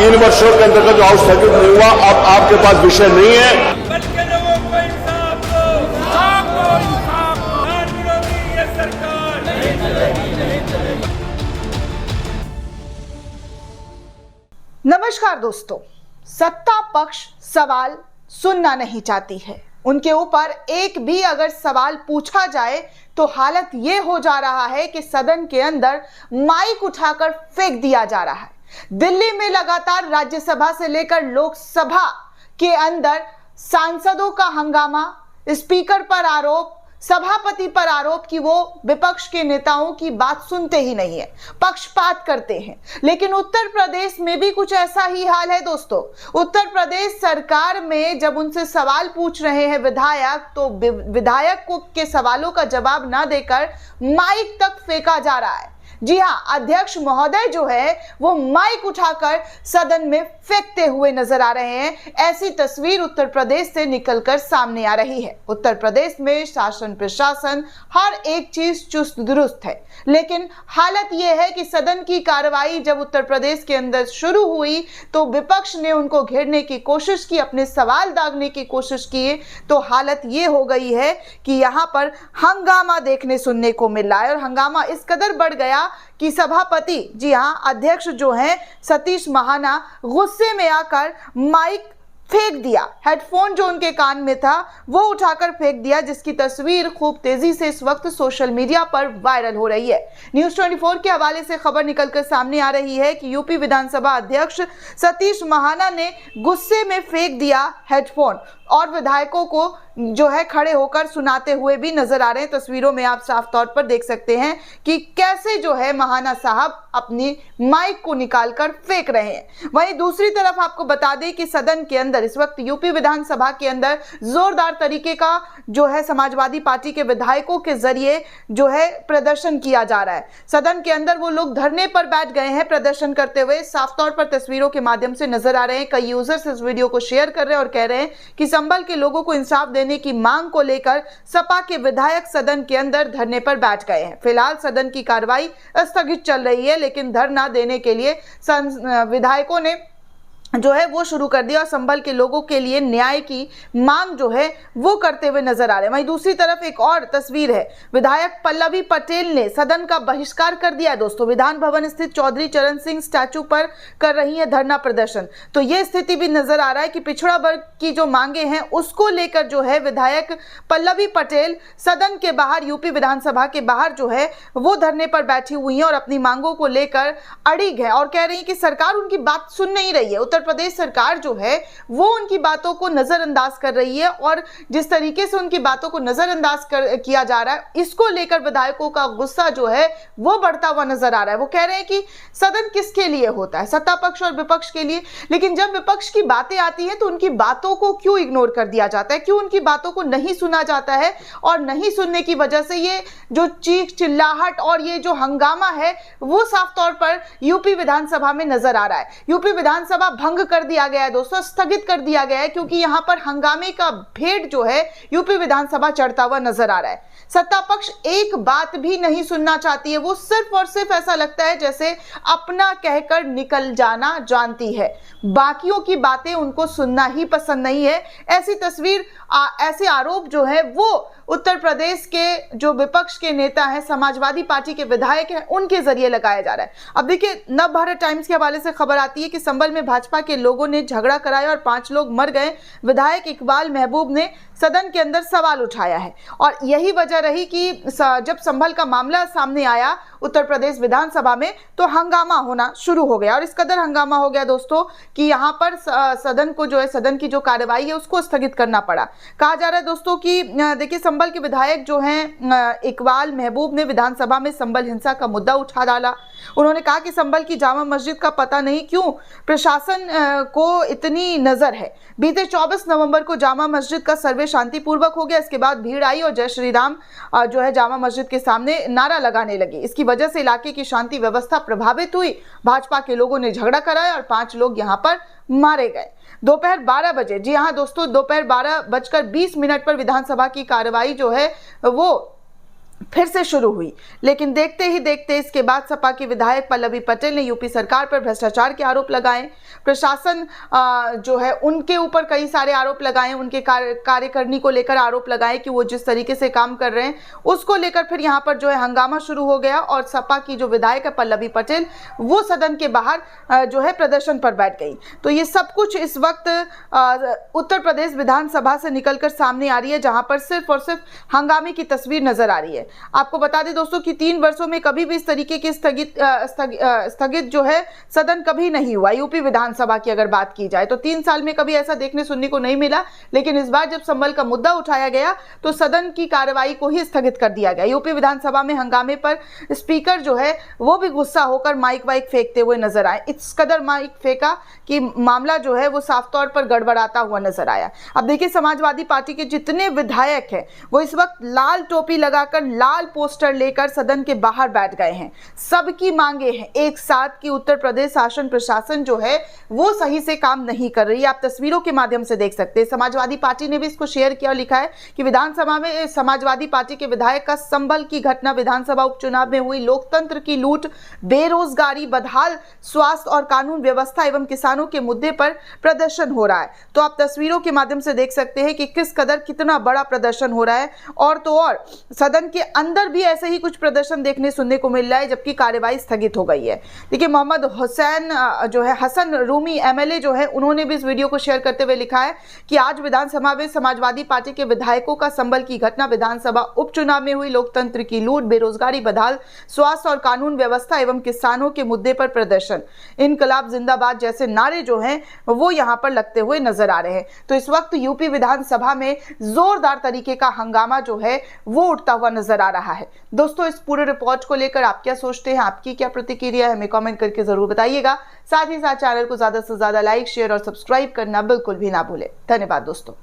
3 वर्षों के अंतर्गत जो हाउस स्थगित नहीं हुआ, अब आपके पास विषय नहीं है। लोगों को इंसाफ दो, इंसाफ दो, इंसाफ दो। विरोधी ये सरकार नहीं चलेगी। नमस्कार दोस्तों, सत्ता पक्ष सवाल सुनना नहीं चाहती है। उनके ऊपर एक भी अगर सवाल पूछा जाए तो हालत ये हो जा रहा है कि सदन के अंदर माइक उठाकर फेंक दिया जा रहा है। दिल्ली में लगातार राज्यसभा से लेकर लोकसभा के अंदर सांसदों का हंगामा, स्पीकर पर आरोप, सभापति पर आरोप कि वो विपक्ष के नेताओं की बात सुनते ही नहीं है, पक्षपात करते हैं। लेकिन उत्तर प्रदेश में भी कुछ ऐसा ही हाल है दोस्तों। उत्तर प्रदेश सरकार में जब उनसे सवाल पूछ रहे हैं विधायक, तो विधायक को के सवालों का जवाब ना देकर माइक तक फेंका जा रहा है। जी हाँ, अध्यक्ष महोदय जो है वो माइक उठाकर सदन में फेंकते हुए नजर आ रहे हैं। ऐसी तस्वीर उत्तर प्रदेश से निकलकर सामने आ रही है। उत्तर प्रदेश में शासन प्रशासन हर एक चीज चुस्त दुरुस्त है, लेकिन हालत यह है कि सदन की कार्रवाई जब उत्तर प्रदेश के अंदर शुरू हुई तो विपक्ष ने उनको घेरने की कोशिश की, अपने सवाल दागने की कोशिश की, तो हालत ये हो गई है कि यहाँ पर हंगामा देखने सुनने को मिल रहा है। और हंगामा इस कदर बढ़ गया कि सभापति, जी हाँ, अध्यक्ष जो हैं सतीश महाना, गुस्से में आकर माइक फेंक दिया। हेडफोन जो उनके कान में था वो उठाकर फेंक दिया, जिसकी तस्वीर खूब तेजी से इस वक्त सोशल मीडिया पर वायरल हो रही है। न्यूज़ 24 के हवाले से खबर निकलकर सामने आ रही है कि यूपी विधानसभा अध्यक्ष सतीश महाना ने गुस्से में फेंक दिया हेडफोन और विधायकों को जो है खड़े होकर सुनाते हुए भी नजर आ रहे हैं। तस्वीरों में आप साफ तौर पर देख सकते हैं कि कैसे जो है महाना साहब अपनी माइक को निकालकर फेंक रहे हैं। वहीं दूसरी तरफ आपको बता दें कि सदन के अंदर इस वक्त यूपी विधानसभा के अंदर जोरदार तरीके का जो है समाजवादी पार्टी के विधायकों के जरिए जो है प्रदर्शन किया जा रहा है। सदन के अंदर वो लोग धरने पर बैठ गए हैं प्रदर्शन करते हुए, साफ तौर पर तस्वीरों के माध्यम से नजर आ रहे हैं। कई यूजर्स इस वीडियो को शेयर कर रहे हैं और कह रहे हैं कि संभल के लोगों को इंसाफ देने की मांग को लेकर सपा के विधायक सदन के अंदर धरने पर बैठ गए हैं। फिलहाल सदन की कार्रवाई स्थगित चल रही है, लेकिन धरना देने के लिए विधायकों ने जो है वो शुरू कर दिया और संभल के लोगों के लिए न्याय की मांग जो है वो करते हुए नजर आ रहे हैं। वहीं दूसरी तरफ एक और तस्वीर है, विधायक पल्लवी पटेल ने सदन का बहिष्कार कर दिया दोस्तों। विधान भवन स्थित चौधरी चरण सिंह स्टैचू पर कर रही है धरना प्रदर्शन। तो ये स्थिति भी नजर आ रहा है कि पिछड़ा वर्ग की जो मांगे हैं उसको लेकर जो है विधायक पल्लवी पटेल सदन के बाहर, यूपी विधानसभा के बाहर जो है वो धरने पर बैठी हुई हैं और अपनी मांगों को लेकर अड़िग है और कह रही है कि सरकार उनकी बात सुन नहीं रही है। उत्तर प्रदेश सरकार जो है वो उनकी बातों को नजरअंदाज कर रही है और जिस तरीके से उनकी बातों को नजरअंदाज किया जा रहा है, इसको लेकर विधायकों का गुस्सा जो है वो बढ़ता हुआ नजर आ रहा है। वो कह रहे हैं कि सदन किसके लिए होता है, सत्ता पक्ष और विपक्ष के लिए, लेकिन जब विपक्ष की बातें आती हैं तो उनकी बातों को क्यों इग्नोर कर दिया जाता है, क्यों उनकी बातों को नहीं सुना जाता है। और नहीं सुनने की वजह से ये जो चीख चिल्लाहट और ये जो हंगामा है वो साफ तौर पर यूपी विधानसभा में नजर आ रहा है। यूपी विधानसभा भंग कर दिया गया है दोस्तों, स्थगित कर दिया गया है, क्योंकि यहां पर हंगामे का भेद जो है यूपी विधानसभा चढ़ता हुआ नजर आ रहा है। सत्ता पक्ष एक बात भी नहीं सुनना चाहती है, वो सिर्फ और सिर्फ ऐसा लगता है जैसे अपना कहकर निकल जाना जानती है, बाकियों की बातें उनको सुनना ही पसंद नहीं है। ऐसी तस्वीर, ऐसे आरोप जो है वो उत्तर प्रदेश के जो विपक्ष के नेता हैं, समाजवादी पार्टी के विधायक हैं, उनके जरिए लगाया जा रहा है। अब देखिए, नवभारत टाइम्स के हवाले से खबर आती है कि संभल में भाजपा के लोगों ने झगड़ा कराया और 5 लोग मर गए। विधायक इकबाल महबूब ने सदन के अंदर सवाल उठाया है और यही वजह रही कि जब संभल का मामला सामने आया उत्तर प्रदेश विधानसभा में तो हंगामा होना शुरू हो गया। और इस कदर हंगामा हो गया दोस्तों कि यहाँ पर सदन को जो है, सदन की जो कार्रवाई है उसको स्थगित करना पड़ा। कहा जा रहा है दोस्तों कि देखिए, संभल के विधायक जो हैं इकबाल महबूब ने विधानसभा में संभल हिंसा का मुद्दा उठा डाला। उन्होंने कहा कि संभल की जामा मस्जिद का पता नहीं क्यों प्रशासन को इतनी नजर है। बीते 24 नवंबर को जामा मस्जिद का सर्वे शांतिपूर्वक हो गया। इसके बाद भीड़ आई और जय श्री राम जो है जामा मस्जिद के सामने नारा लगाने लगी। इसकी वजह से इलाके की शांति व्यवस्था प्रभावित हुई। भाजपा के लोगों ने झगड़ा कराया और 5 लोग यहां पर मारे गए। दोपहर 12 बजे, जी हाँ दोस्तों, दोपहर 12:20 पर विधानसभा की कार्रवाई जो है वो फिर से शुरू हुई। लेकिन देखते ही देखते इसके बाद सपा की विधायक पल्लवी पटेल ने यूपी सरकार पर भ्रष्टाचार के आरोप लगाए, प्रशासन जो है उनके ऊपर कई सारे आरोप लगाए, उनके कार्यकारिणी को लेकर आरोप लगाए कि वो जिस तरीके से काम कर रहे हैं उसको लेकर फिर यहाँ पर जो है हंगामा शुरू हो गया और सपा की जो विधायक है पल्लवी पटेल वो सदन के बाहर जो है प्रदर्शन पर बैठ गई। तो ये सब कुछ इस वक्त उत्तर प्रदेश विधानसभा से निकलकर सामने आ रही है, जहां पर सिर्फ और सिर्फ हंगामे की तस्वीर नजर आ रही है। आपको बता दें दोस्तों कि 3 वर्षों में कभी भी इस तरीके की स्थगित जो है सदन कभी नहीं हुआ। यूपी विधानसभा की अगर बात की जाए तो 3 साल में कभी ऐसा देखने सुनने को नहीं मिला, लेकिन इस बार जब संबल का मुद्दा उठाया गया तो सदन की कार्रवाई को ही स्थगित कर दिया गया। यूपी विधानसभा में हंगामे पर स्पीकर जो है वो भी गुस्सा होकर माइक वाइक फेंकते हुए नजर आए। इस कदर माइक फेंका कि मामला जो है वो साफ तौर पर गड़बड़ाता हुआ नजर आया। अब देखिए, समाजवादी पार्टी के जितने विधायक हैं वो इस वक्त लाल टोपी लगाकर लाल पोस्टर लेकर सदन के बाहर बैठ गए हैं। सबकी मांगे हैं एक साथ कि उत्तर प्रदेश शासन प्रशासन जो है वो सही से काम नहीं कर रही है। आप तस्वीरों के माध्यम से देख सकते हैं। समाजवादी पार्टी ने भी इसको शेयर किया और लिखा है कि विधानसभा में समाजवादी पार्टी के विधायक का संभल की घटना, विधानसभा उपचुनाव में हुई लोकतंत्र की लूट, बेरोजगारी, बदहाल स्वास्थ्य और कानून व्यवस्था एवं किसानों के मुद्दे पर प्रदर्शन हो रहा है। तो आप तस्वीरों के माध्यम से देख सकते हैं कि किस कदर कितना बड़ा प्रदर्शन हो रहा है। और तो और सदन के अंदर भी ऐसे ही कुछ प्रदर्शन देखने सुनने को मिल रहा है, जबकि कार्यवाही स्थगित हो गई है। देखिए, मोहम्मद हुसैन जो है हसन रूमी एमएलए जो है उन्होंने भी इस वीडियो को शेयर करते हुए लिखा है कि आज विधानसभा में समाजवादी पार्टी के विधायकों का संभल की घटना, विधानसभा उपचुनाव में हुई लोकतंत्र की लूट, बेरोजगारी, बदहाल स्वास्थ्य और कानून व्यवस्था एवं किसानों के मुद्दे पर प्रदर्शन, इनकलाब जिंदाबाद जैसे नारे जो हैं वो यहाँ पर लगते हुए नजर आ रहे हैं। तो इस वक्त यूपी विधानसभा में जोरदार तरीके का हंगामा जो है वो उठता हुआ नजर आ रहा है। दोस्तों, इस पूरे रिपोर्ट को लेकर आप क्या सोचते हैं, आपकी क्या प्रतिक्रिया है, हमें कमेंट करके जरूर बताइएगा। साथ ही साथ चैनल को ज्यादा से ज्यादा लाइक, शेयर और सब्सक्राइब करना बिल्कुल भी ना भूलें। धन्यवाद दोस्तों।